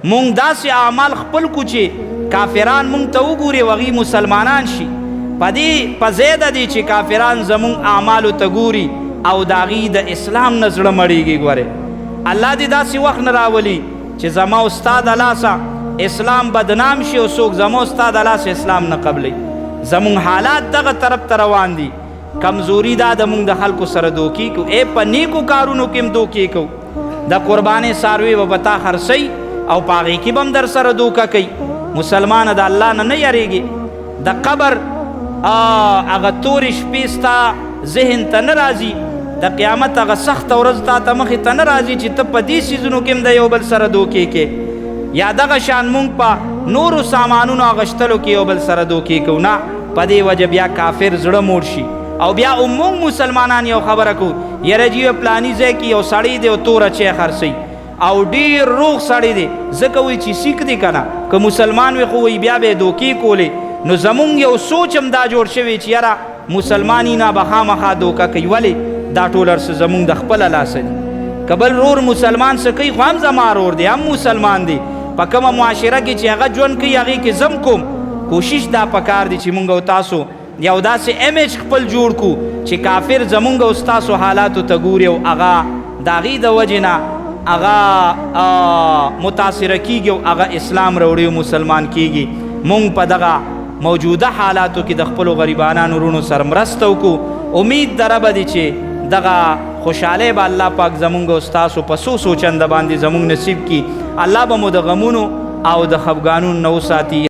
مونږ داسې اعمال خپل کو چې کافران مونږ ته وګوري وغي مسلمانان شي. په زیاده دی چې کافران زمونږ اعمالو ته ګوري او د هغې د اسلام نه زړه مړېږي. ګورې الله دې داسې وخت نه راولي چې زما او ستا د لاسه اسلام بدنام شي او څوک زما او ستا د لاسه اسلام نه قبلوي. زمونږ حالات دغه طرف ته روان دي. کمزوري دا د مونږ د خلکو سره دوکې کو په نیکو کارونو کې هم دوکې کو. د قربانې څاروي به تا خرڅوي او په هغې کې به هم در سره دوکه کوي. مسلمانه د الله نه یریږي. د قبر هغه تورې شپې ستا ذهن ته نه راځي. د قیامت هغه سخته ورځ تا ته مخې ته نه راځي چې ته په دې څیزونو کې هم د یو بل سره دوکې کې. یا دغه شان مونږ په نورو سامانونو اغشتلو کې یو بل سره دوکې کوو. نه، په دې وجه بیا کافر زړه موړ شي او بیا مونږ مسلمانان یو خبره کوو، یاره جی پلاني ځای کې یو سړی دی او توره چی خرڅوي او ډېر روغ سړی دی، ځکه وایي چې سیک دی که نه، که مسلمان وي خو وایي بیا به یې دوکې کولې. نو زمونږ یو سوچ هم دا جوړ شوی چې یاره مسلمانی نه به خامخا دوکه کوي. ولې؟ دا ټول هر څه زمونږ د خپله لاسه دي. که بل رور مسلمان څه کوي خو هم زما رور دی، هم مسلمان دی. په کومه معاشره کې چې هغه ژوند کوي هغې کې زم کوم. کوشش دا پکار دی چې مونږ او تاسو یو داسې امیج خپل جوړ کو چې کافر زمونږ او ستاسو حالاتو ته ګوري او هغه د هغې د وجې نه هغه متاثره کیږي او هغه اسلام راوړي او مسلمان کیږي. مونږ په دغه موجوده حالاتو کې د خپلو غریبانانو وروڼو سره مرسته وکړو. امید د ربه دی چې دغه خوشحالی به الله پاک زمونږ او ستاسو په څو چنده باندې زمونږ نصیب کی. الله به مو د غمونو او د خفګانونو نه وساتي.